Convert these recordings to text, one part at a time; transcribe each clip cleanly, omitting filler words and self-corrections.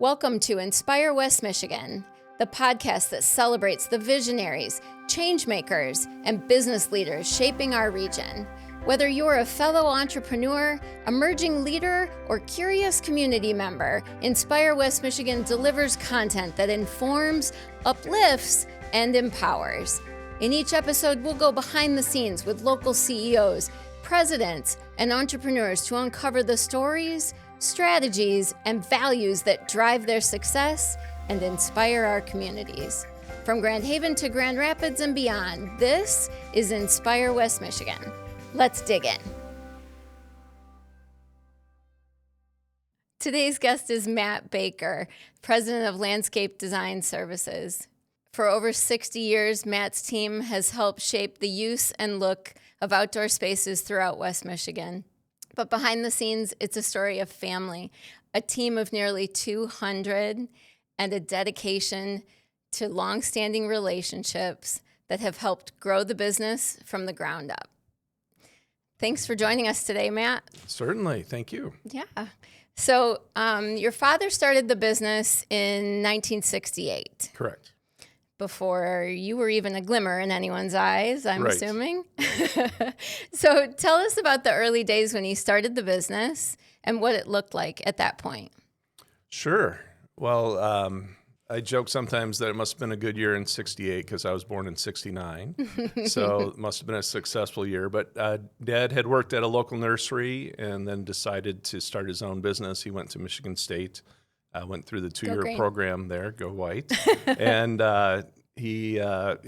Welcome to Inspire West Michigan, the podcast that celebrates the visionaries, change makers, and business leaders shaping our region. Whether you're a fellow entrepreneur, emerging leader, or curious community member, Inspire West Michigan delivers content that informs, uplifts, and empowers. In each episode, we'll go behind the scenes with local CEOs, presidents, and entrepreneurs to uncover the stories, strategies, and values that drive their success and inspire our communities. From Grand Haven to Grand Rapids and beyond, this is Inspire West Michigan. Let's dig in. Today's guest is Matt Bakker, President of Landscape Design Services. For over 60 years, Matt's team has helped shape the use and look of outdoor spaces throughout West Michigan. But behind the scenes, it's a story of family, a team of nearly 200, and a dedication to long-standing relationships that have helped grow the business from the ground up. Thanks for joining us today, Matt. Certainly. Thank you. Yeah. So your father started the business in 1968. Correct. Before you were even a glimmer in anyone's eyes, I'm Right. assuming. So tell us about the early days when you started the business and what it looked like at that point. Sure. Well, I joke sometimes that it must have been a good year in 68 because I was born in 69. So it must have been a successful year. But Dad had worked at a local nursery and then decided to start his own business. He went to Michigan State, went through the two-year program there, Go White. And he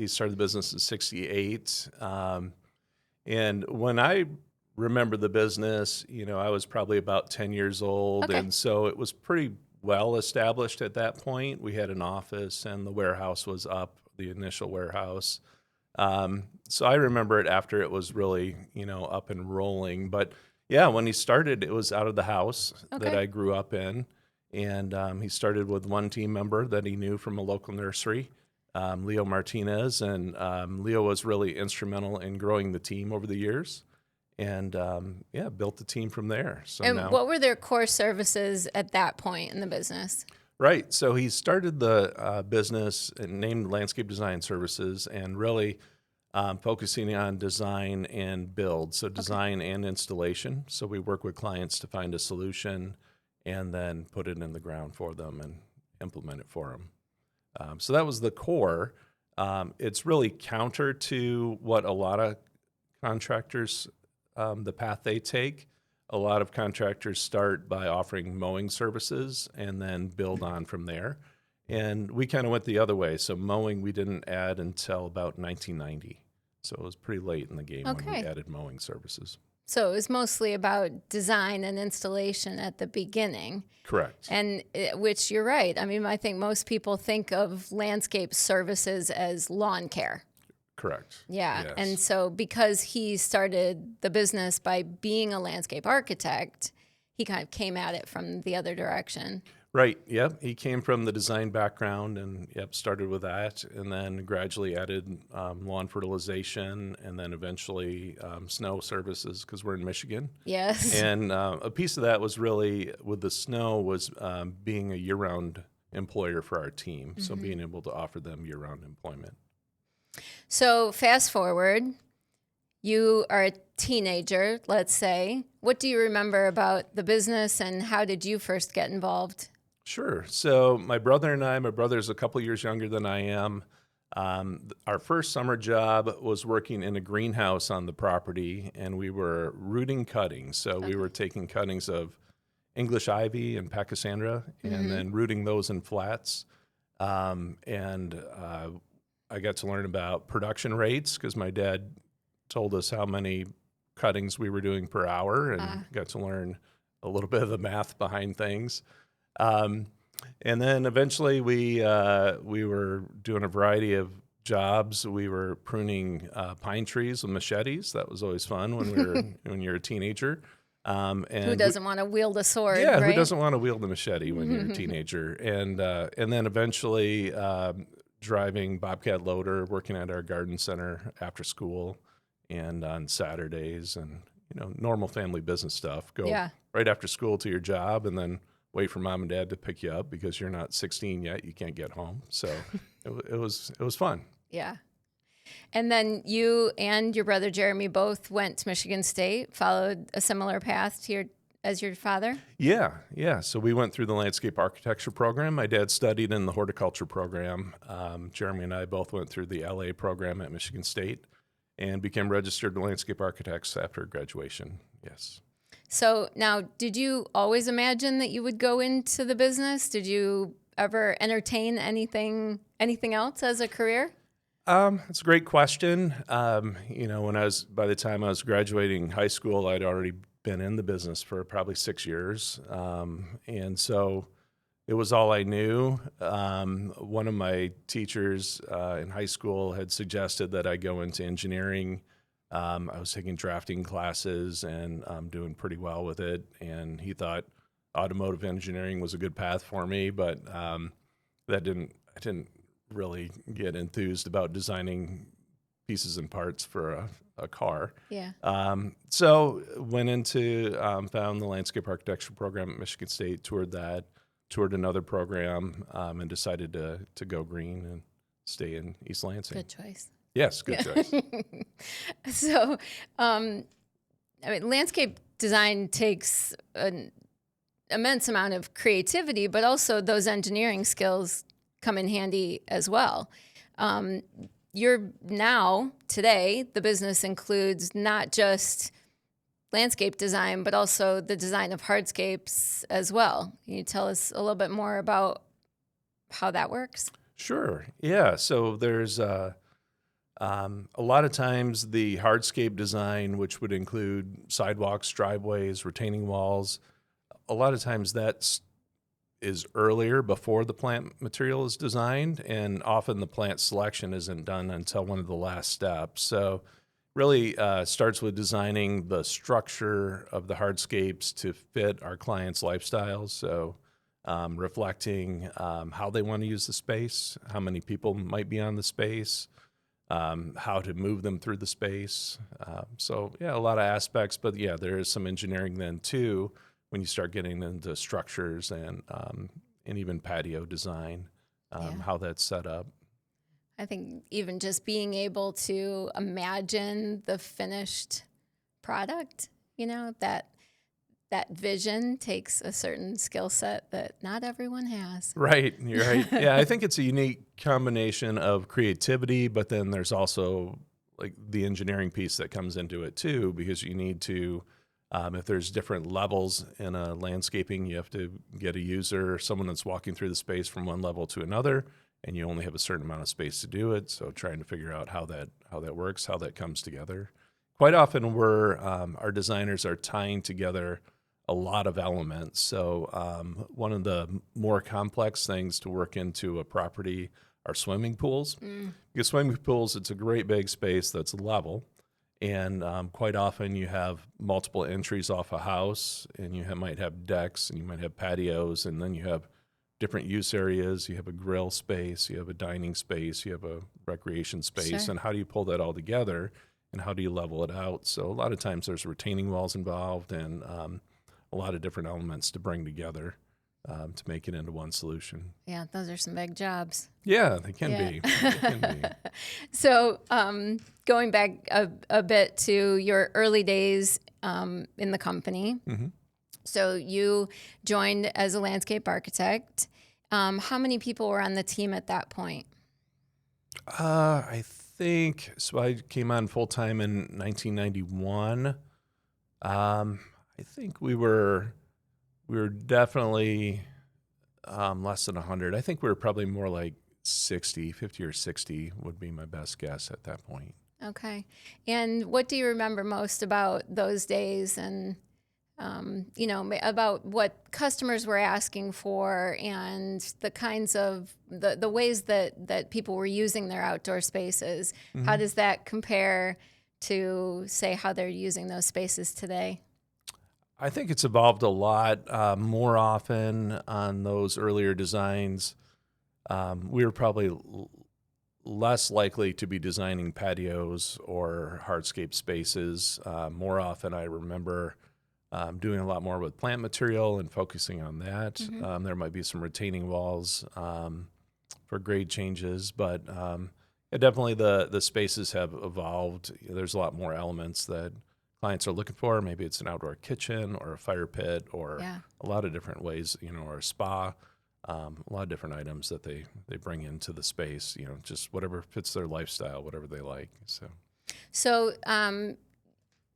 started the business in 68. And when I remember the business, I was probably about 10 years old. Okay. And so it was pretty well established at that point. We had an office and the warehouse was up, the initial warehouse. So I remember it after it was really, up and rolling. But yeah, when he started, it was out of the house that I grew up in. And he started with one team member that he knew from a local nursery, Leo Martinez. And Leo was really instrumental in growing the team over the years. And built the team from there. So And now, what were their core services at that point in the business? right. So he started the business and named Landscape Design Services and really focusing on design and build. So design and installation. So we work with clients to find a solution and then put it in the ground for them and implement it for them. So that was the core. It's really counter to what a lot of contractors, the path they take. A lot of contractors start by offering mowing services and then build on from there. And we kind of went the other way. So mowing we didn't add until about 1990. So it was pretty late in the game when we added mowing services. So it was mostly about design and installation at the beginning. Correct. And which you're right. I mean, I think most people think of landscape services as lawn care. Correct. Yeah. Yes. And so because he started the business by being a landscape architect, he kind of came at it from the other direction. Right. Yep. He came from the design background and started with that and then gradually added lawn fertilization and then eventually snow services because we're in Michigan. Yes. And a piece of that was really with the snow was being a year-round employer for our team. So being able to offer them year-round employment. So fast forward, you are a teenager, let's say. What do you remember about the business and how did you first get involved? Sure. So my brother's a couple years younger than I am. Our first summer job was working in a greenhouse on the property, and we were rooting cuttings. So we were taking cuttings of English ivy and pachysandra and then rooting those in flats. I got to learn about production rates because my dad told us how many cuttings we were doing per hour and got to learn a little bit of the math behind things. And then eventually we were doing a variety of jobs. We were pruning pine trees with machetes. That was always fun when you're a teenager. And who doesn't want to wield a sword? Yeah, right? who doesn't want to wield a machete when you're a teenager? And then eventually driving Bobcat loader, working at our garden center after school and on Saturdays and normal family business stuff. Go right after school to your job and then wait for mom and dad to pick you up because you're not 16 yet. You can't get home. So it was fun. Yeah. And then you and your brother Jeremy both went to Michigan State, followed a similar path to as your father? Yeah. So we went through the landscape architecture program. My dad studied in the horticulture program. Jeremy and I both went through the LA program at Michigan State and became registered landscape architects after graduation. Yes. So now, did you always imagine that you would go into the business? Did you ever entertain anything else as a career? It's a great question. By the time I was graduating high school, I'd already been in the business for probably 6 years. And so it was all I knew. One of my teachers in high school had suggested that I go into engineering. I was taking drafting classes and doing pretty well with it. And he thought automotive engineering was a good path for me, but I didn't really get enthused about designing pieces and parts for a car. Yeah. So went into, found the landscape architecture program at Michigan State, toured another program, and decided to go green and stay in East Lansing. Good choice. Yes, good choice. So, landscape design takes an immense amount of creativity, but also those engineering skills come in handy as well. Today, the business includes not just landscape design, but also the design of hardscapes as well. Can you tell us a little bit more about how that works? Sure. Yeah. So there's a lot of times the hardscape design, which would include sidewalks, driveways, retaining walls, a lot of times that is earlier before the plant material is designed, and often the plant selection isn't done until one of the last steps. So really starts with designing the structure of the hardscapes to fit our clients' lifestyles. So reflecting how they want to use the space, how many people might be on the space, how to move them through the space. A lot of aspects, but yeah, there is some engineering then too when you start getting into structures and even patio design, how that's set up. I think even just being able to imagine the finished product, that vision takes a certain skill set that not everyone has. Right, you're right. Yeah, I think it's a unique combination of creativity, but then there's also like the engineering piece that comes into it too, because you need to, if there's different levels in a landscaping, you have to get a user, someone that's walking through the space from one level to another, and you only have a certain amount of space to do it. So trying to figure out how that works, how that comes together. Quite often our designers are tying together a lot of elements. So one of the more complex things to work into a property are swimming pools. Because swimming pools, it's a great big space that's level. And quite often you have multiple entries off a house, and you might have decks, and you might have patios, and then you have different use areas. You have a grill space, you have a dining space, you have a recreation space. Sure. And how do you pull that all together, and how do you level it out? So a lot of times there's retaining walls involved, and a lot of different elements to bring together to make it into one solution. Yeah, those are some big jobs. Yeah, they can be. They can be. So going back a bit to your early days in the company. Mm-hmm. So you joined as a landscape architect. How many people were on the team at that point? I think, so I came on full-time in 1991. I think we were definitely less than 100. I think we were probably more like 50 or 60 would be my best guess at that point. Okay. And what do you remember most about those days, and about what customers were asking for, and the kinds of the ways that people were using their outdoor spaces? Mm-hmm. How does that compare to, say, how they're using those spaces today? I think it's evolved a lot. More often on those earlier designs, we were probably less likely to be designing patios or hardscape spaces. More often, I remember doing a lot more with plant material and focusing on that. There might be some retaining walls for grade changes, but definitely the spaces have evolved. There's a lot more elements that clients are looking for. Maybe it's an outdoor kitchen or a fire pit or a lot of different ways, or a spa. A lot of different items that they bring into the space, just whatever fits their lifestyle, whatever they like. So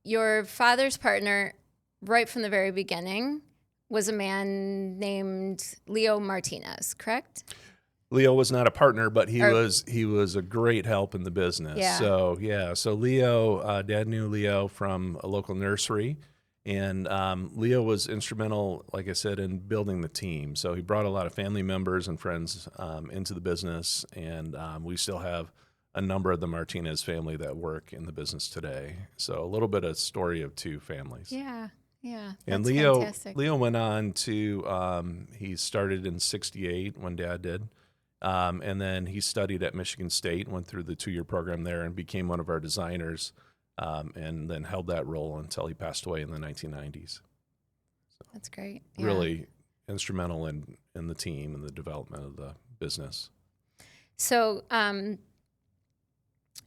your father's partner, right from the very beginning, was a man named Leo Martinez, correct? Leo was not a partner, but he was a great help in the business. Yeah. So Leo, Dad knew Leo from a local nursery, and Leo was instrumental, like I said, in building the team. So he brought a lot of family members and friends into the business, and we still have a number of the Martinez family that work in the business today. So a little bit of story of two families. Yeah. And That's Leo fantastic. Leo went on to he started in '68 when Dad did. And then he studied at Michigan State, went through the 2-year program there, and became one of our designers, and then held that role until he passed away in the 1990s. So That's great. really instrumental in the team and the development of the business. So,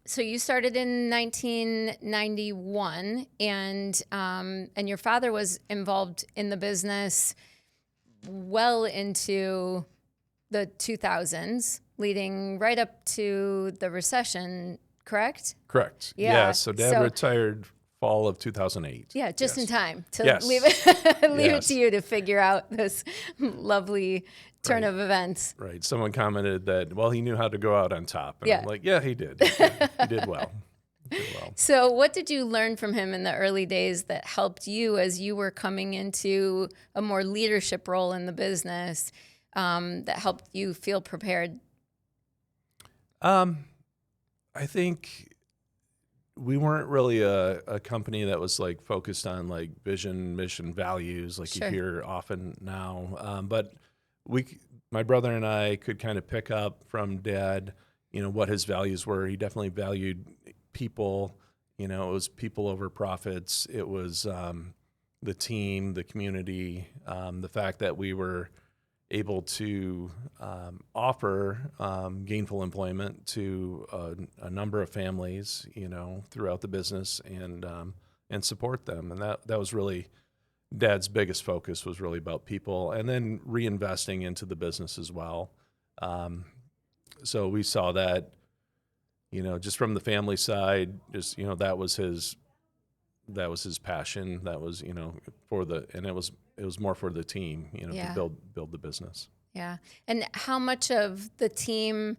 so you started in 1991, and your father was involved in the business well into the 2000s, leading right up to the recession, correct? Correct. Yeah. So Dad retired fall of 2008. Yeah, just in time to Yes. leave it Yes. to you to figure out this lovely turn of events. Right. Someone commented that, well, he knew how to go out on top. And I'm like, yeah, he did. He did well. So what did you learn from him in the early days that helped you as you were coming into a more leadership role in the business, that helped you feel prepared? I think we weren't really a company that was like focused on like vision, mission, values like you hear often now. But my brother and I could kind of pick up from Dad, what his values were. He definitely valued people. It was people over profits. It was the team, the community, the fact that we were able to offer gainful employment to a number of families, throughout the business and support them. And that was really Dad's biggest focus, was really about people, and then reinvesting into the business as well. So we saw that, just from the family side, just, that was his passion. That was, and it was more for the team, to build the business. Yeah. And how much of the team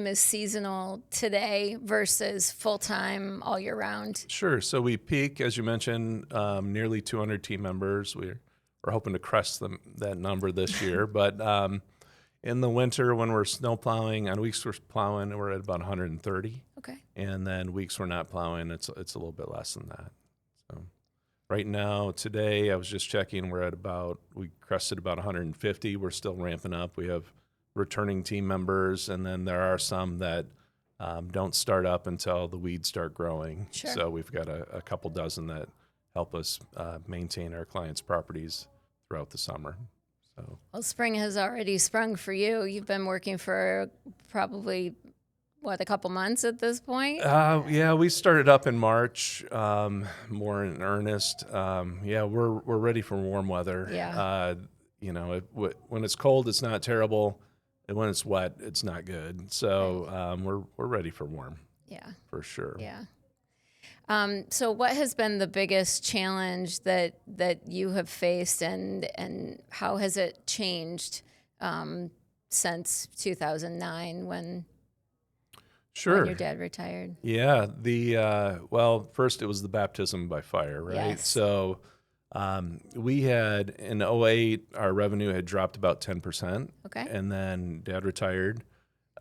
is seasonal today versus full-time all year round? Sure. So we peak, as you mentioned, nearly 200 team members. We're hoping to crest that number this year. But in the winter, when we're snow plowing, on weeks we're plowing, we're at about 130. Okay. And then weeks we're not plowing, it's a little bit less than that. So right now, today, I was just checking, we crested about 150. We're still ramping up. We have returning team members, and then there are some that don't start up until the weeds start growing. Sure. So we've got a couple dozen that help us maintain our clients' properties throughout the summer. So. Well, spring has already sprung for you. You've been working for probably, a couple months at this point? Yeah, we started up in March, more in earnest. We're ready for warm weather. Yeah. When it's cold, it's not terrible. And when it's wet, it's not good. So we're ready for warm. Yeah. For sure. Yeah. So what has been the biggest challenge that you have faced, and how has it changed since 2009 when your dad retired? Yeah. First it was the baptism by fire, right? Yes. So we had, in 2008, our revenue had dropped about 10%. Okay. And then Dad retired.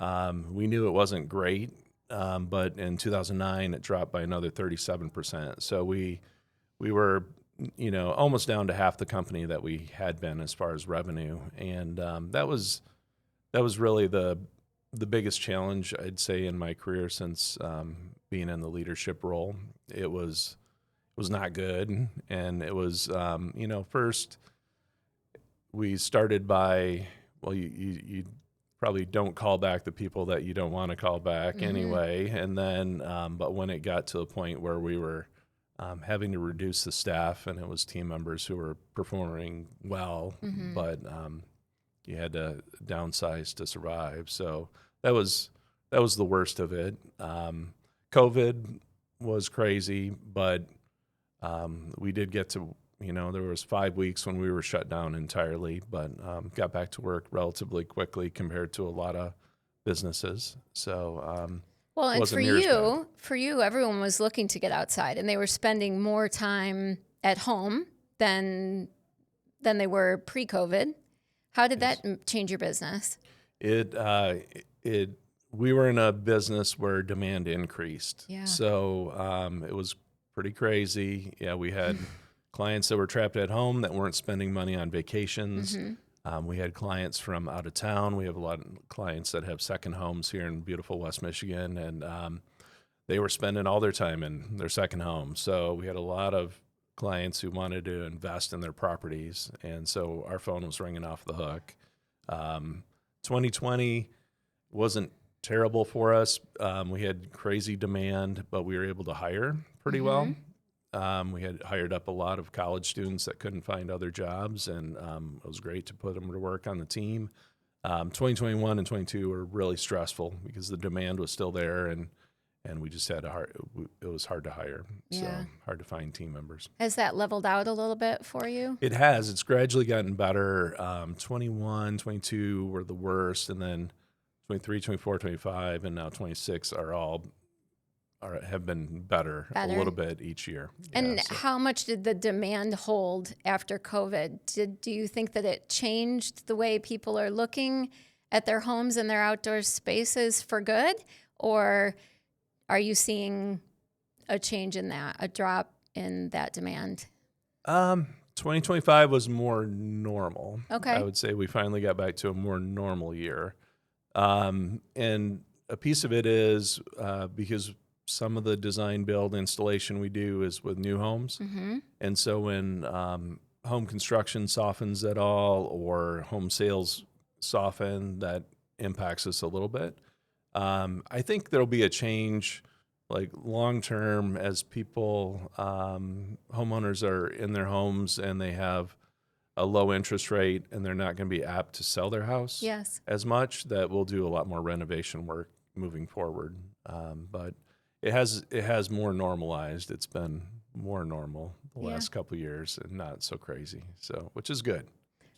We knew it wasn't great. But in 2009, it dropped by another 37%. So we were, almost down to half the company that we had been as far as revenue, and that was really the biggest challenge, I'd say, in my career since being in the leadership role. It was was not good. And it was, first we started by, well, you probably don't call back the people that you don't want to call back anyway. And then, but when it got to the point where we were having to reduce the staff, and it was team members who were performing well, but you had to downsize to survive. So that was the worst of it. COVID was crazy, but we did get to, there was 5 weeks when we were shut down entirely, but got back to work relatively quickly compared to a lot of businesses. So well, and wasn't near as bad. for you, everyone was looking to get outside, and they were spending more time at home than they were pre-COVID. How did that change your business? We were in a business where demand increased. Yeah. So it was pretty crazy. Yeah, we had clients that were trapped at home that weren't spending money on vacations. We had clients from out of town. We have a lot of clients that have second homes here in beautiful West Michigan, and they were spending all their time in their second home. So we had a lot of clients who wanted to invest in their properties, and so our phone was ringing off the hook. 2020 wasn't terrible for us. We had crazy demand, but we were able to hire pretty well. We had hired up a lot of college students that couldn't find other jobs, and it was great to put them to work on the team. 2021 and 22 were really stressful because the demand was still there, and we just had it was hard to hire, so hard to find team members. Has that leveled out a little bit for you? It has. It's gradually gotten better. 21, 22 were the worst, and then 23, 24, 25, and now 26 have been better a little bit each year. And how much did the demand hold after COVID? Do you think that it changed the way people are looking at their homes and their outdoor spaces for good? Or are you seeing a change in that, a drop in that demand? 2025 was more normal. Okay. I would say we finally got back to a more normal year. And a piece of it is because some of the design, build, installation we do is with new homes. And so when home construction softens at all or home sales soften, that impacts us a little bit. I think there'll be a change like long-term as people, homeowners are in their homes and they have a low interest rate and they're not going to be apt to sell their house as much, that we'll do a lot more renovation work moving forward. But it has more normalized. It's been more normal the last couple of years and not so crazy. So, which is good.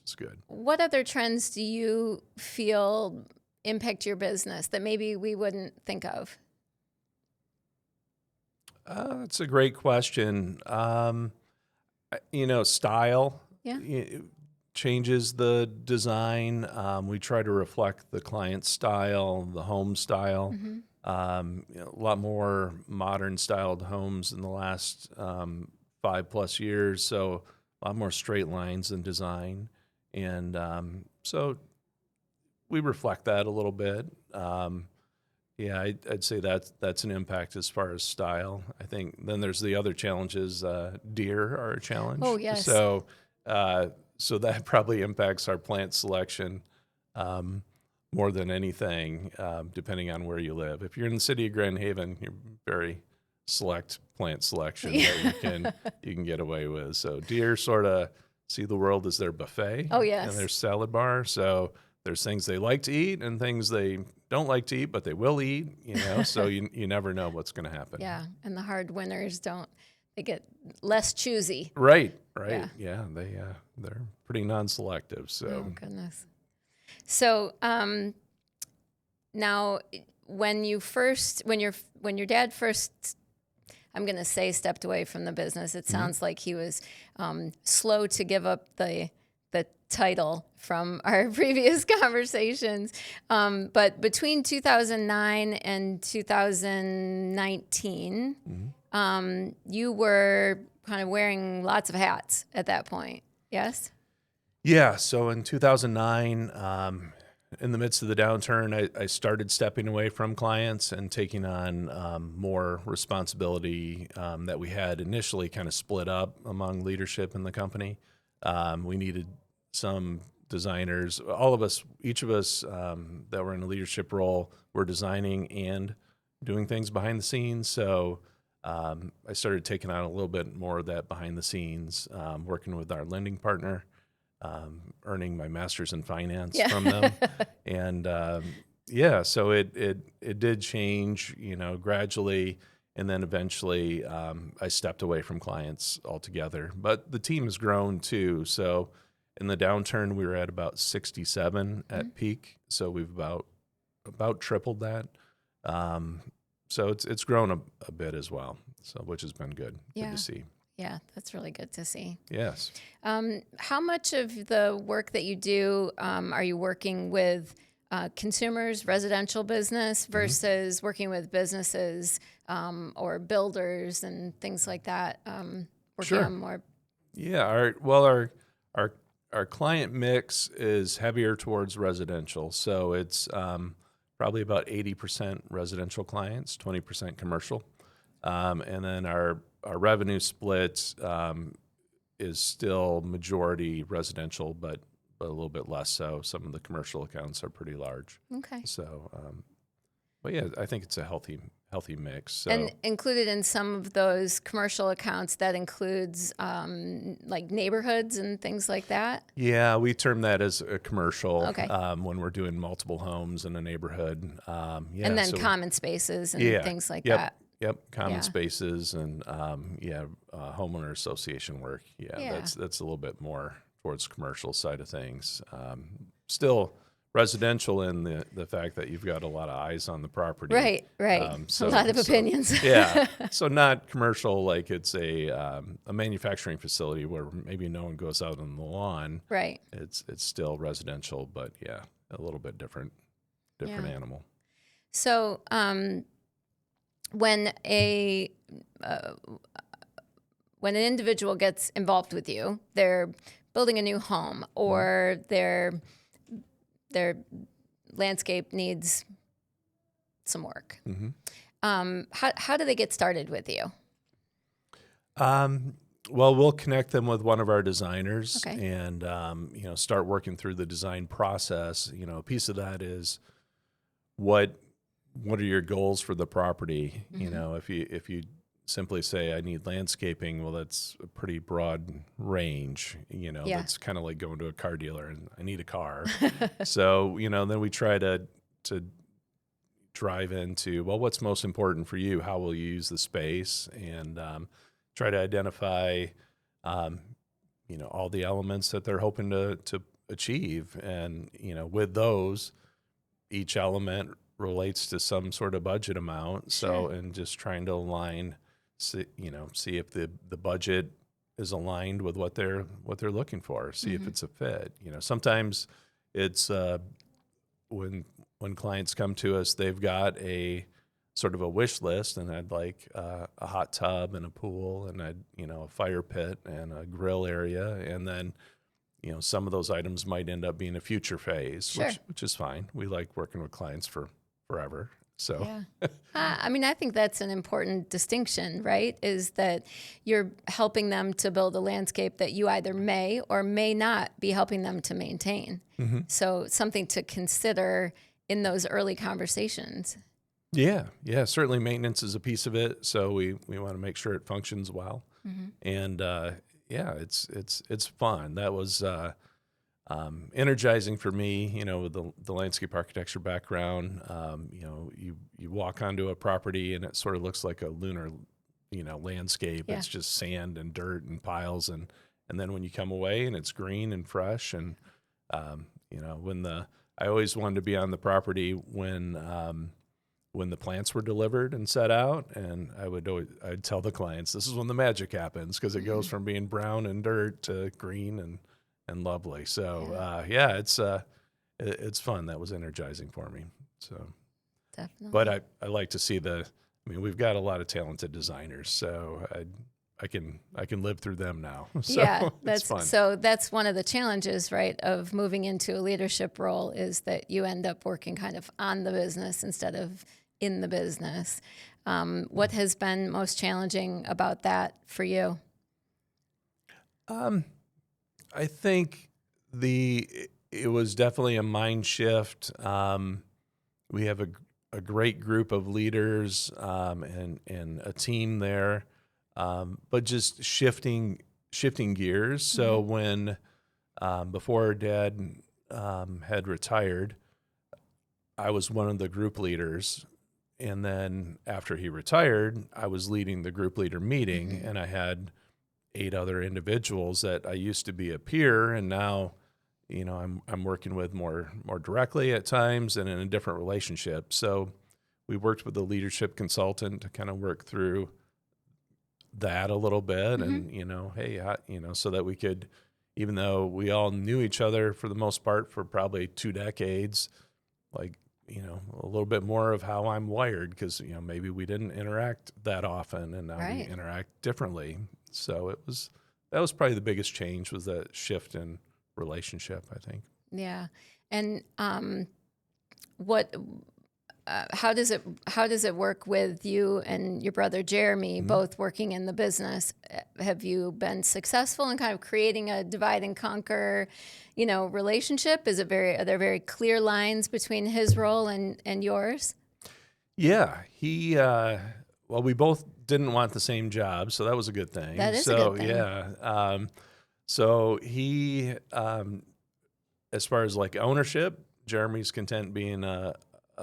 It's good. What other trends do you feel impact your business that maybe we wouldn't think of? That's a great question. Style changes the design. We try to reflect the client's style, the home style. A lot more modern styled homes in the last 5+ years. So a lot more straight lines in design. And so we reflect that a little bit. I'd say that's an impact as far as style. I think then there's the other challenges. Deer are a challenge. Oh, yes. So that probably impacts our plant selection more than anything, depending on where you live. If you're in the city of Grand Haven, you're very select plant selection that you can get away with. So deer sort of see the world as their buffet. Oh, yes. And their salad bar. So there's things they like to eat and things they don't like to eat, but they will eat, so you never know what's going to happen. Yeah, and the hard winners they get less choosy. Right. Yeah, they're pretty non-selective. So. Oh, goodness. So now when your dad first, I'm going to say, stepped away from the business, it sounds like he was slow to give up the title from our previous conversations. But between 2009 and 2019, you were kind of wearing lots of hats at that point, yes? Yeah, so in 2009, in the midst of the downturn, I started stepping away from clients and taking on more responsibility that we had initially kind of split up among leadership in the company. We needed some designers, each of us that were in a leadership role were designing and doing things behind the scenes. So I started taking on a little bit more of that behind the scenes, working with our lending partner, earning my master's in finance from them. And so it did change, gradually. And then eventually I stepped away from clients altogether. But the team has grown too. So in the downturn, we were at about 67 at peak. So we've about tripled that. So it's grown a bit as well. So which has been good to see. Yeah, that's really good to see. Yes. How much of the work that you do are you working with consumers, residential business versus working with businesses or builders and things like that? Working on more. Yeah. Our client mix is heavier towards residential, so it's probably about 80% residential clients, 20% commercial, and then our revenue split is still majority residential, but a little bit less so. Some of the commercial accounts are pretty large. Okay. So, but yeah, I think it's a healthy mix. So. And included in some of those commercial accounts, that includes like neighborhoods and things like that? Yeah, we term that as a commercial when we're doing multiple homes in a neighborhood. And then common spaces and things like that. Yep, common spaces and homeowner association work. That's a little bit more towards commercial side of things. Still residential in the fact that you've got a lot of eyes on the property. Right. A lot of opinions. So not commercial like it's a manufacturing facility where maybe no one goes out on the lawn. Right. It's still residential, but a little bit different animal. So when an individual gets involved with you, they're building a new home or their landscape needs some work. How do they get started with you? Well, we'll connect them with one of our designers and start working through the design process. A piece of that is what are your goals for the property? If you simply say I need landscaping, well, that's a pretty broad range. That's kind of like going to a car dealer and I need a car. So then we try to drive into, well, what's most important for you? How will you use the space? And try to identify all the elements that they're hoping to achieve. And with those, each element relates to some sort of budget amount. So, and just trying to align, see if the budget is aligned with what they're looking for, see if it's a fit. Sometimes it's when clients come to us, they've got a sort of a wish list, and I'd like a hot tub and a pool and a fire pit and a grill area, and then some of those items might end up being a future phase, which is fine. We like working with clients for forever. So, I think that's an important distinction, right? Is that you're helping them to build a landscape that you either may or may not be helping them to maintain. So something to consider in those early conversations. Yeah, certainly maintenance is a piece of it. So we want to make sure it functions well. And it's fun. That was energizing for me, with the landscape architecture background. You walk onto a property and it sort of looks like a lunar, landscape. It's just sand and dirt and piles. And then when you come away and it's green and fresh and, I always wanted to be on the property when the plants were delivered and set out, and I'd tell the clients, this is when the magic happens, because it goes from being brown and dirt to green and lovely. So it's fun. That was energizing for me. So definitely. But I like to see we've got a lot of talented designers, so I can live through them now. So yeah, it's fun. so that's one of the challenges, right, of moving into a leadership role is that you end up working kind of on the business instead of in the business. What has been most challenging about that for you? I think it was definitely a mind shift. We have a great group of leaders and a team there, but just shifting gears. So when before Dad had retired, I was one of the group leaders, and then after he retired, I was leading the group leader meeting, and I had 8 other individuals that I used to be a peer, and now, I'm working with more directly at times and in a different relationship. So we worked with a leadership consultant to kind of work through that a little bit, and so that we could, even though we all knew each other for the most part for probably 2 decades, like a little bit more of how I'm wired, because maybe we didn't interact that often, and now we interact differently. So that was probably the biggest change, was that shift in relationship, I think. Yeah. And how does it work with you and your brother Jeremy both working in the business? Have you been successful in kind of creating a divide and conquer, relationship? Are there very clear lines between his role and yours? Yeah, well, we both didn't want the same job, so that was a good thing. That is a good thing. Yeah. So he, as far as like ownership, Jeremy's content being a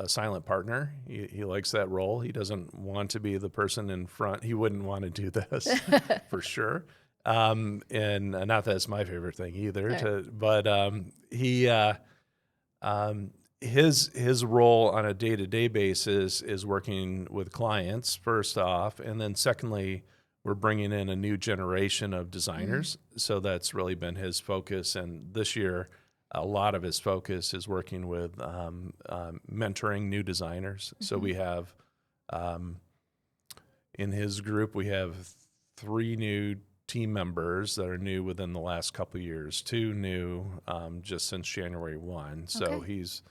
silent partner. He likes that role. He doesn't want to be the person in front. He wouldn't want to do this for sure. And not that it's my favorite thing either. Right. But his role on a day-to-day basis is working with clients first off, and then secondly, we're bringing in a new generation of designers. So that's really been his focus. And this year, a lot of his focus is working with mentoring new designers. So we have, in his group, we have 3 new team members that are new within the last couple of years, 2 new just since January 1. So he's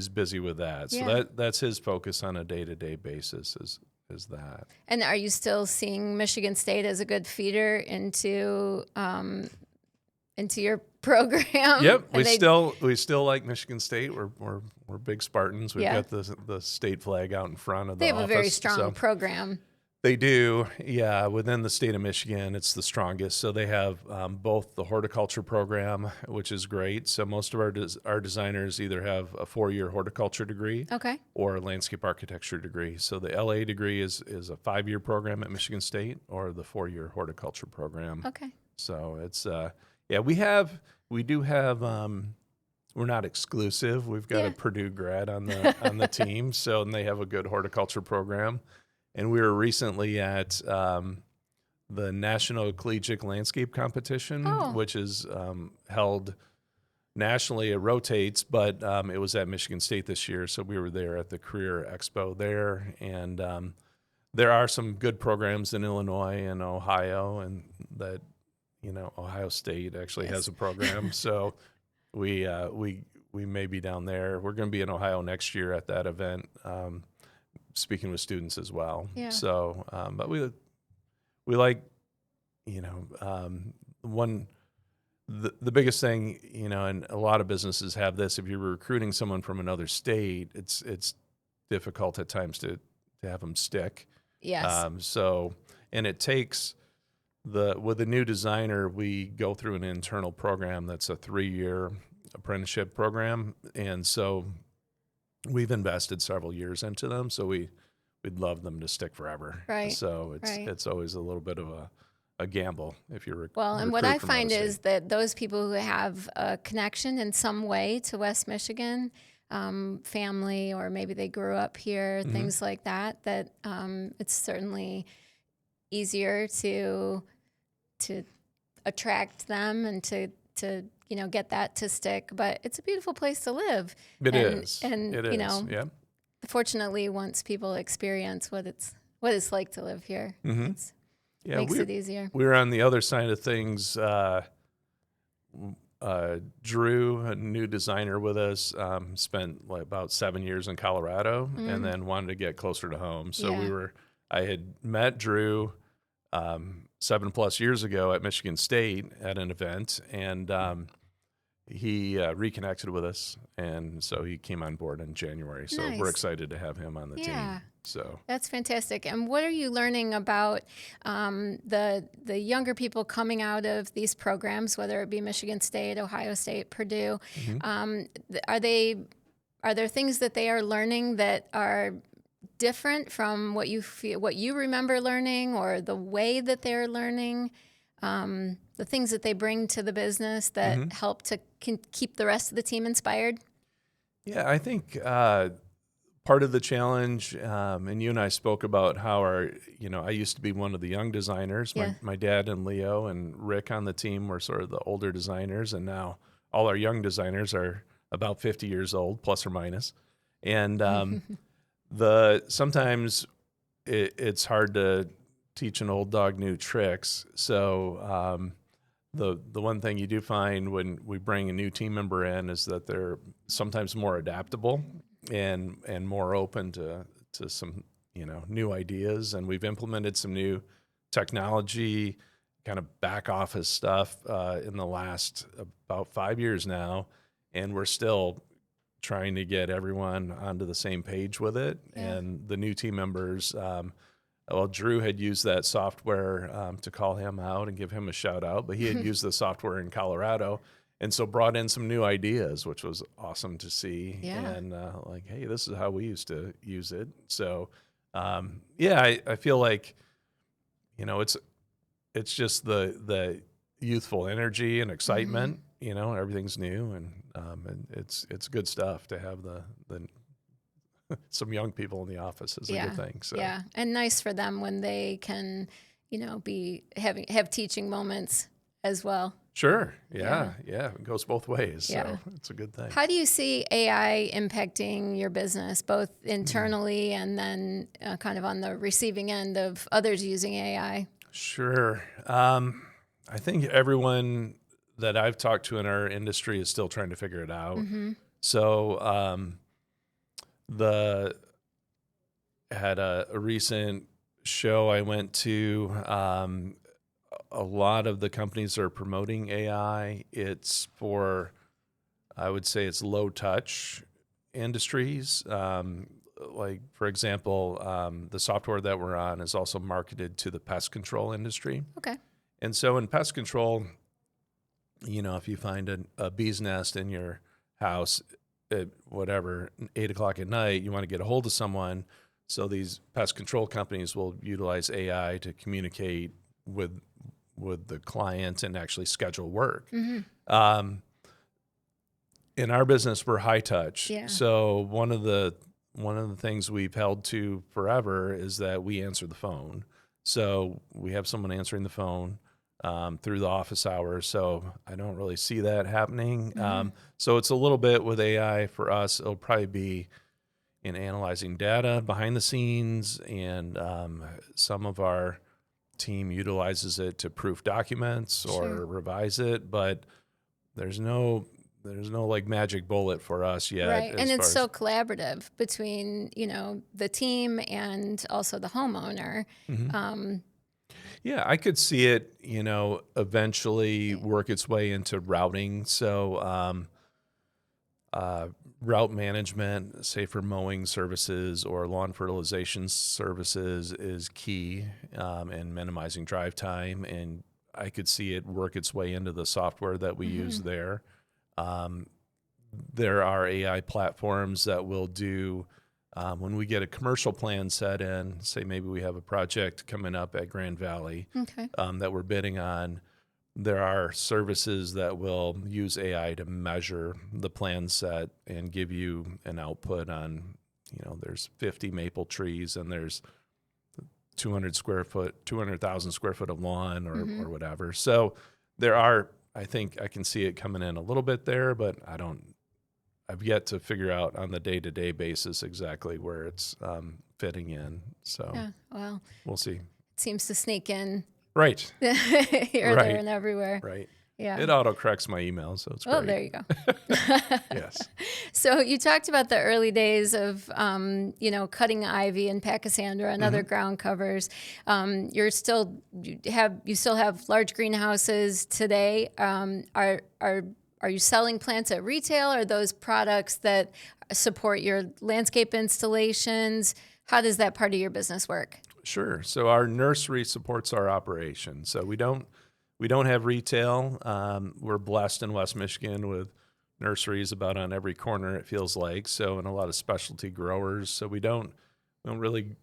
busy with that. So that's his focus on a day-to-day basis is that. And are you still seeing Michigan State as a good feeder into your program? Yep, we still like Michigan State. We're big Spartans. We've got the state flag out in front of the office. They have a very strong program. They do, yeah. Within the state of Michigan, it's the strongest. So they have both the horticulture program, which is great. So most of our designers either have a 4-year horticulture degree, or a landscape architecture degree. So the LA degree is a 5-year program at Michigan State, or the 4-year horticulture program. So it's we do have. We're not exclusive. We've got a Purdue grad on the team, and they have a good horticulture program. And we were recently at the National Collegiate Landscape Competition, which is held nationally. It rotates, but it was at Michigan State this year. So we were there at the Career Expo there. And there are some good programs in Illinois and Ohio, and that, Ohio State actually has a program. So we may be down there. We're going to be in Ohio next year at that event. Speaking with students as well. So, but we like, the biggest thing, and a lot of businesses have this, if you're recruiting someone from another state, it's difficult at times to have them stick. And it takes with a new designer, we go through an internal program that's a 3-year apprenticeship program. And so we've invested several years into them, so we'd love them to stick forever. Right. So it's always a little bit of a gamble if you're and what I find is that those people who have a connection in some way to West Michigan, family, or maybe they grew up here, things like that, it's certainly easier to attract them and to get that to stick. But it's a beautiful place to live. It is. Fortunately, once people experience what it's like to live here, Yeah, makes it easier. We're on the other side of things. Drew, a new designer with us, spent about 7 years in Colorado and then wanted to get closer to home. So I had met Drew 7+ years ago at Michigan State at an event, and he reconnected with us, and so he came on board in January. So Nice. we're excited to have him on the team. So that's fantastic. And what are you learning about the younger people coming out of these programs, whether it be Michigan State, Ohio State, Purdue? Are there things that they are learning that are different from what you remember learning, or the way that they're learning? The things that they bring to the business that help to keep the rest of the team inspired? Yeah, I think part of the challenge, and you and I spoke about how I used to be one of the young designers. My dad and Leo and Rick on the team were sort of the older designers, and now all our young designers are about 50 years old, plus or minus. And sometimes it's hard to teach an old dog new tricks. So the one thing you do find when we bring a new team member in is that they're sometimes more adaptable and more open to some new ideas. And we've implemented some new technology, kind of back office stuff in the last about 5 years now, and we're still trying to get everyone onto the same page with it. And the new team members, Drew had used that software to call him out and give him a shout out, but he had used the software in Colorado, and so brought in some new ideas, which was awesome to see. And hey, this is how we used to use it. So I feel like it's just the youthful energy and excitement. Everything's new, and it's good stuff to have the some young people in the office is a good thing. So and nice for them when they can, have teaching moments as well. Sure. Yeah. It goes both ways. So it's a good thing. How do you see AI impacting your business, both internally and then kind of on the receiving end of others using AI? Sure. I think everyone that I've talked to in our industry is still trying to figure it out. So had a recent show I went to. A lot of the companies are promoting AI. It's I would say it's low touch industries. Like, for example, the software that we're on is also marketed to the pest control industry. Okay. And so in pest control, if you find a bee's nest in your house at 8 o'clock at night, you want to get a hold of someone. So these pest control companies will utilize AI to communicate with the client and actually schedule work. In our business, we're high touch. So one of the things we've held to forever is that we answer the phone. So we have someone answering the phone through the office hours. So I don't really see that happening. So it's a little bit with AI for us. It'll probably be in analyzing data behind the scenes, and some of our team utilizes it to proof documents or revise it, but there's no like magic bullet for us yet. Right. And it's so collaborative between, the team and also the homeowner. Yeah, I could see it, eventually work its way into routing. So route management, say for mowing services or lawn fertilization services, is key in minimizing drive time. And I could see it work its way into the software that we use there. There are AI platforms that will do, when we get a commercial plan set in, say maybe we have a project coming up at Grand Valley that we're bidding on. There are services that will use AI to measure the plan set and give you an output on, there's 50 maple trees and there's 200,000 square foot of lawn or whatever. So I think I can see it coming in a little bit there, but I've yet to figure out on the day-to-day basis exactly where it's fitting in. So well, we'll see. seems to sneak in Right. here, Right. there, and everywhere. Right. Yeah. It auto-corrects my email, so it's great. Oh, there you go. Yes. So you talked about the early days of, cutting ivy and pachysandra and other ground covers. You still have large greenhouses today. Are you selling plants at retail? Are those products that support your landscape installations? How does that part of your business work? Sure. So our nursery supports our operation. So we don't have retail. We're blessed in West Michigan with nurseries about on every corner, it feels like. So, and a lot of specialty growers. So we don't really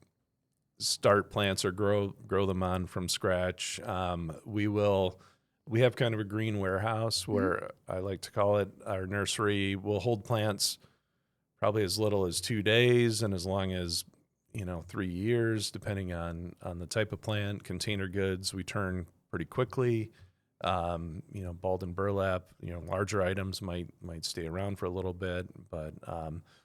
start plants or grow them on from scratch. We have kind of a green warehouse where I like to call it. Our nursery will hold plants probably as little as 2 days and as long as 3 years, depending on the type of plant. Container goods we turn pretty quickly. Balled and burlap, larger items might stay around for a little bit. But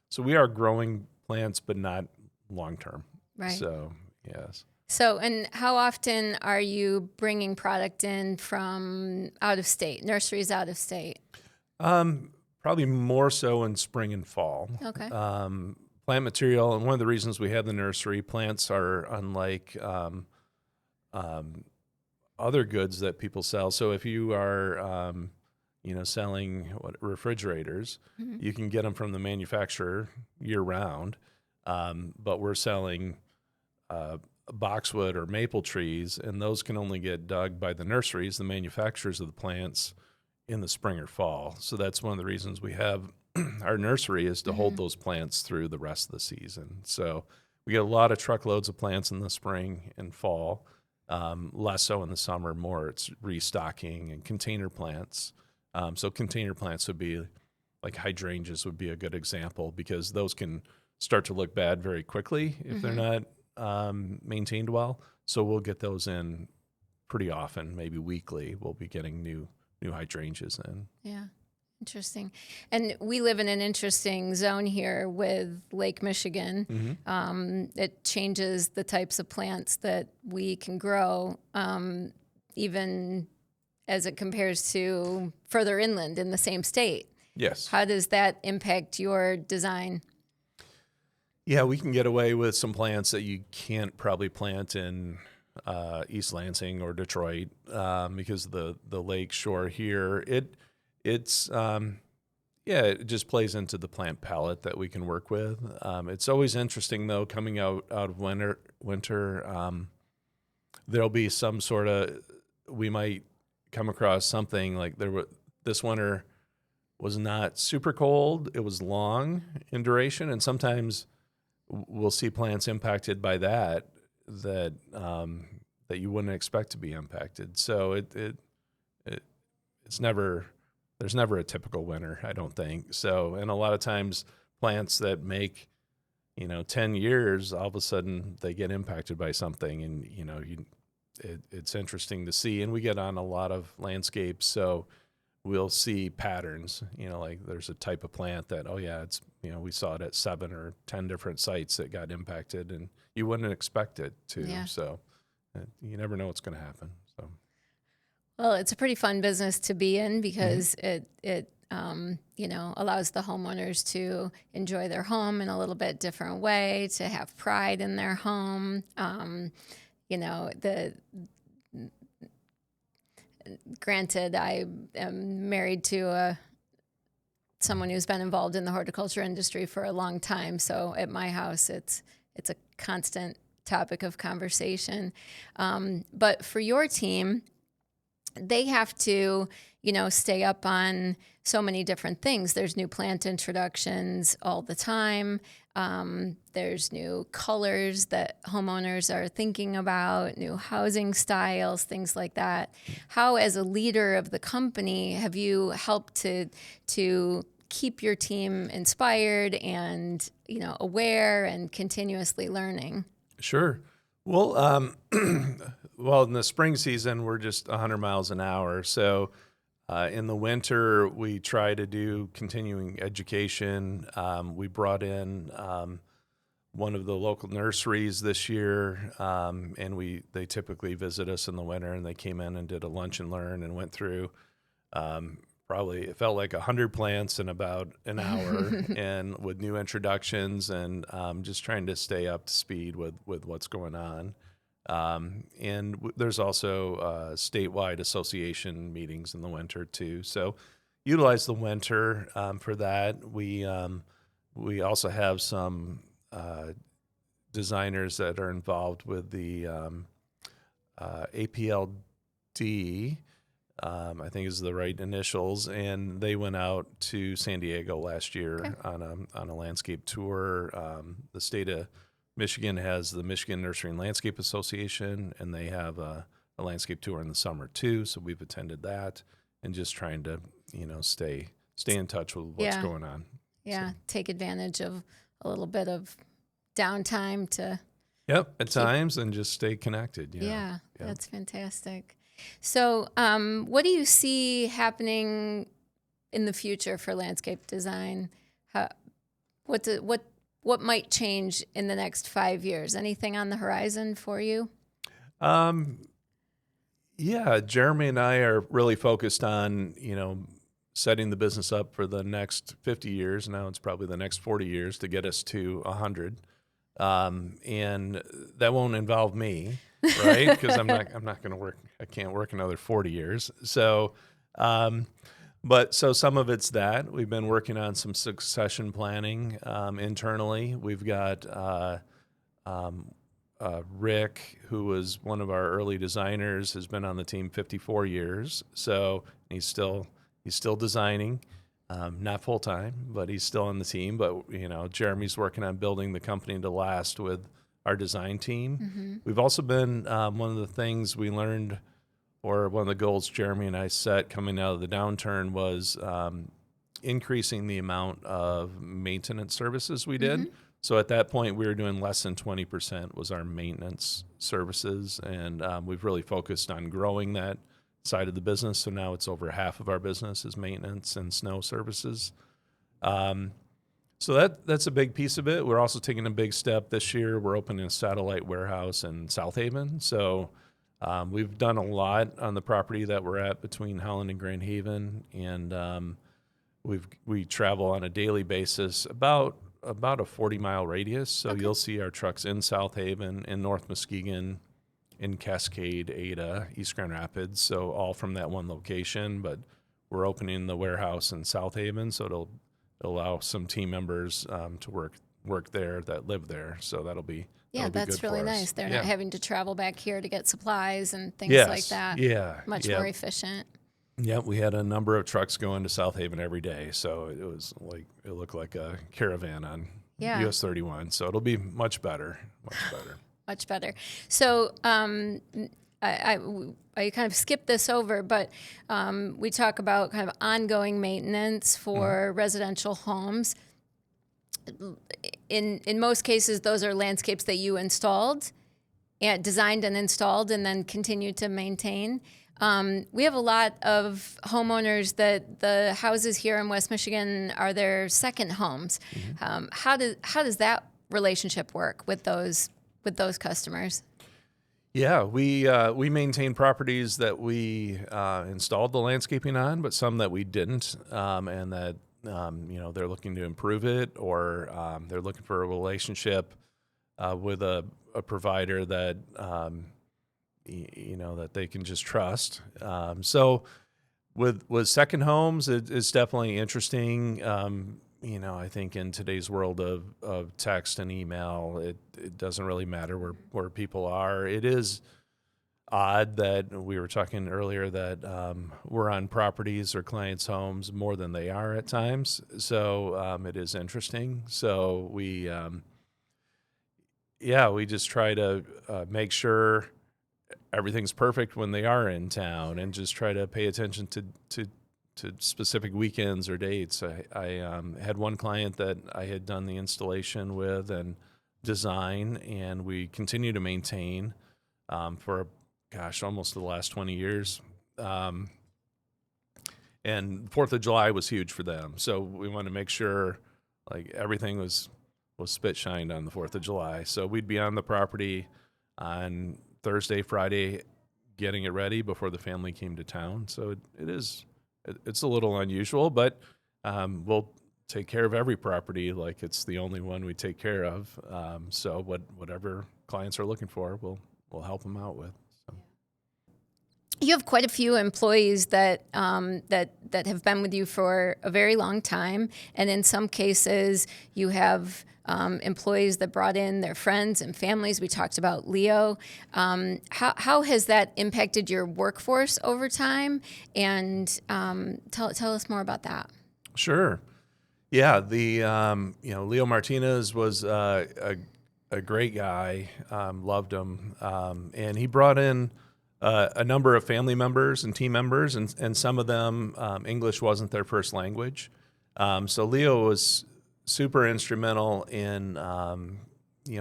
so we are growing plants, but not long term. Right. So, yes. So, and how often are you bringing product in from out of state, nurseries out of state? Probably more so in spring and fall. Okay. Plant material, and one of the reasons we have the nursery, plants are unlike other goods that people sell. So if you are, selling refrigerators, you can get them from the manufacturer year round. But we're selling boxwood or maple trees, and those can only get dug by the nurseries, the manufacturers of the plants, in the spring or fall. So that's one of the reasons we have our nursery is to hold those plants through the rest of the season. So we get a lot of truckloads of plants in the spring and fall, less so in the summer. More it's restocking and container plants. So container plants would be like hydrangeas would be a good example because those can start to look bad very quickly if they're not maintained well. So we'll get those in pretty often, maybe weekly. We'll be getting new hydrangeas in. Yeah. Interesting. And we live in an interesting zone here with Lake Michigan. It changes the types of plants that we can grow, even as it compares to further inland in the same state. Yes. How does that impact your design? Yeah, we can get away with some plants that you can't probably plant in East Lansing or Detroit because of the lake shore here. It just plays into the plant palette that we can work with. It's always interesting though, coming out of winter, there'll be some sort of, we might come across something like this winter was not super cold. It was long in duration, and sometimes we'll see plants impacted by that you wouldn't expect to be impacted. So it's never. There's never a typical winter, I don't think. So, and a lot of times plants that make, 10 years, all of a sudden they get impacted by something, and, it's interesting to see. And we get on a lot of landscapes, so we'll see patterns, like there's a type of plant that, it's, we saw it at 7 or 10 different sites that got impacted, and you wouldn't expect it to. Yeah. So you never know what's going to happen. So. Well, it's a pretty fun business to be in because it allows the homeowners to enjoy their home in a little bit different way, to have pride in their home. Granted, I am married to someone who's been involved in the horticulture industry for a long time. So at my house, it's a constant topic of conversation. But for your team, they have to, stay up on so many different things. There's new plant introductions all the time. There's new colors that homeowners are thinking about, new housing styles, things like that. How, as a leader of the company, have you helped to keep your team inspired and, aware and continuously learning? Sure. Well, well, in the spring season, we're just 100 miles an hour. So in the winter, we try to do continuing education. We brought in one of the local nurseries this year, and they typically visit us in the winter, and they came in and did a lunch and learn and went through probably, it felt like 100 plants in about an hour, and with new introductions and just trying to stay up to speed with what's going on. There's also statewide association meetings in the winter too. So utilize the winter for that. We also have some designers that are involved with the APLD, I think is the right initials, and they went out to San Diego last year on a landscape tour. The state of Michigan has the Michigan Nursery and Landscape Association, and they have a landscape tour in the summer too. So we've attended that, and just trying to stay in touch with what's going on. Yeah, so take advantage of a little bit of downtime to. Yep, at times, and just stay connected. Yeah, that's fantastic. So, what do you see happening in the future for landscape design? What might change in the next 5 years? Anything on the horizon for you? Yeah, Jeremy and I are really focused on, setting the business up for the next 50 years. Now it's probably the next 40 years to get us to 100. And that won't involve me, right? Because I'm not going to work. I can't work another 40 years. So, but some of it's that we've been working on some succession planning internally. We've got Rick, who was one of our early designers, has been on the team 54 years. So he's still designing, not full time, but he's still on the team. But Jeremy's working on building the company to last with our design team. Mm-hmm. We've also been one of the things we learned, or one of the goals Jeremy and I set coming out of the downturn, was increasing the amount of maintenance services we did. Mm-hmm. So at that point, we were doing less than 20% was our maintenance services, and we've really focused on growing that side of the business. So now it's over half of our business is maintenance and snow services. So that's a big piece of it. We're also taking a big step this year. We're opening a satellite warehouse in South Haven. So we've done a lot on the property that we're at between Holland and Grand Haven, and we travel on a daily basis about a 40-mile radius. So you'll see our trucks in South Haven, in North Muskegon, in Cascade, Ada, East Grand Rapids, so all from that one location. But we're opening the warehouse in South Haven, so it'll allow some team members to work there that live there. So that'll be that's good really for us. Nice. They're not having to travel back here to get supplies and things like that. Yeah, much more efficient. Yeah, we had a number of trucks going to South Haven every day, so it looked like a caravan on US 31. So it'll be much better. Much better. So I kind of skipped this over, but we talk about kind of ongoing maintenance for residential homes. In most cases, those are landscapes that you designed and installed, and then continue to maintain. We have a lot of homeowners that the houses here in West Michigan are their second homes. Mm-hmm. How does that relationship work with those customers? Yeah, we maintain properties that we installed the landscaping on, but some that we didn't, and that they're looking to improve it, or they're looking for a relationship with a provider that that they can just trust. So with second homes, it's definitely interesting. I think in today's world of text and email, it doesn't really matter where people are. It is odd that we were talking earlier that we're on properties or clients' homes more than they are at times. So it is interesting. So we just try to make sure everything's perfect when they are in town, and just try to pay attention to specific weekends or dates. I had one client that I had done the installation with and design, and we continue to maintain for almost the last 20 years. And 4th of July was huge for them, so we wanted to make sure everything was spit shined on the 4th of July. So we'd be on the property on Thursday, Friday, getting it ready before the family came to town. So it's a little unusual, but we'll take care of every property like it's the only one we take care of. So whatever clients are looking for, we'll help them out with. So. You have quite a few employees that have been with you for a very long time, and in some cases, you have employees that brought in their friends and families. We talked about Leo. How has that impacted your workforce over time? And tell us more about that. Sure. Yeah, Leo Martinez was a great guy. Loved him, and he brought in a number of family members and team members, and some of them English wasn't their first language. So Leo was super instrumental in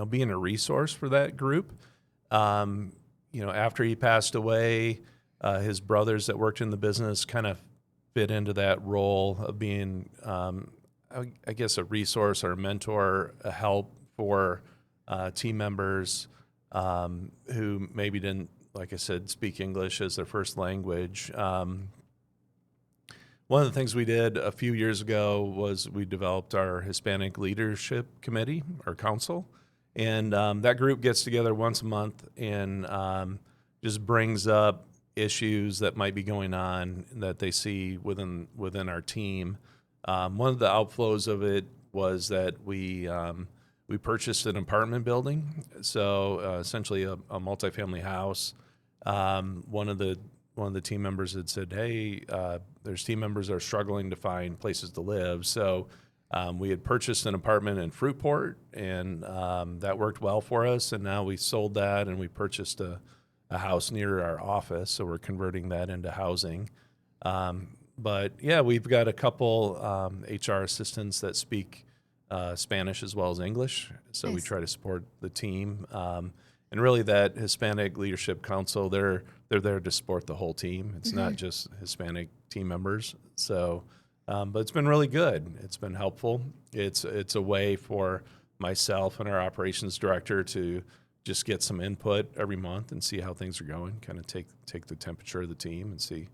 being a resource for that group. After he passed away, his brothers that worked in the business kind of fit into that role of being, I guess, a resource or a mentor, a help for team members who maybe didn't, like I said, speak English as their first language. One of the things we did a few years ago was we developed our Hispanic Leadership Committee or Council, and that group gets together once a month and just brings up issues that might be going on that they see within our team. One of the outflows of it was that we purchased an apartment building, so essentially a multifamily house. One of the team members had said, "Hey, there's team members that are struggling to find places to live." So we had purchased an apartment in Fruitport, and that worked well for us. And now we sold that, and we purchased a house near our office, so we're converting that into housing. But yeah, we've got a couple HR assistants that speak Spanish as well as English, so nice. We try to support the team. And really, that Hispanic Leadership Council, they're there to support the whole team. It's not just Hispanic team members. So, but it's been really good. It's been helpful. It's a way for myself and our operations director to just get some input every month and see how things are going. Kind of take the temperature of the team and see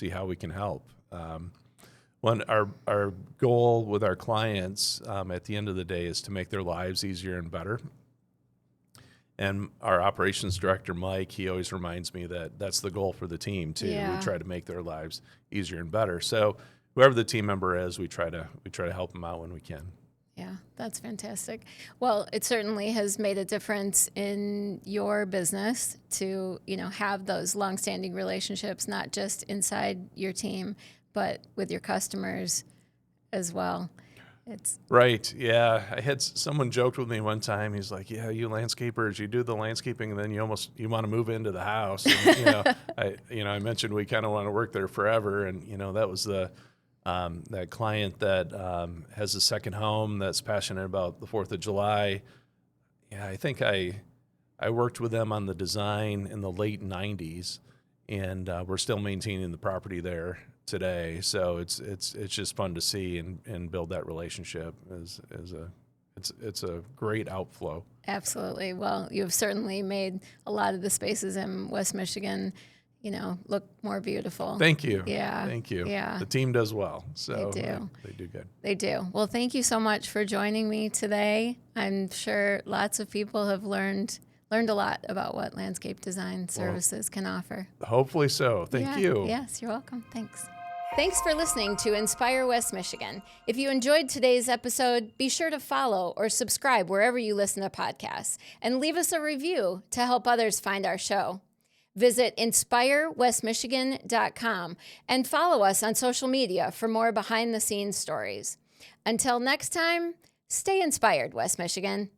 how we can help. Our goal with our clients at the end of the day is to make their lives easier and better. And our operations director, Mike, he always reminds me that that's the goal for the team too. Yeah. We try to make their lives easier and better. So whoever the team member is, we try to help them out when we can. Yeah, that's fantastic. Well, it certainly has made a difference in your business to, have those longstanding relationships, not just inside your team, but with your customers as well. It's right. Yeah. I had someone joked with me one time. He's like, "Yeah, you landscapers, you do the landscaping and then you want to move into the house." And, I mentioned we kind of want to work there forever. And, that was that client that has a second home that's passionate about the 4th of July. Yeah. I think I worked with them on the design in the late 90s, and we're still maintaining the property there today. So it's just fun to see and build that relationship. It's a great outflow. Absolutely. Well, you've certainly made a lot of the spaces in West Michigan, look more beautiful. Thank you. Yeah. Thank you. Yeah. The team does well. So they do. They do good. They do. Well, thank you so much for joining me today. I'm sure lots of people have learned a lot about what landscape design services can offer. Hopefully so. Thank you. Yes, you're welcome. Thanks. Thanks for listening to Inspire West Michigan. If you enjoyed today's episode, be sure to follow or subscribe wherever you listen to podcasts, and leave us a review to help others find our show. Visit inspirewestmichigan.com and follow us on social media for more behind-the-scenes stories. Until next time, stay inspired, West Michigan.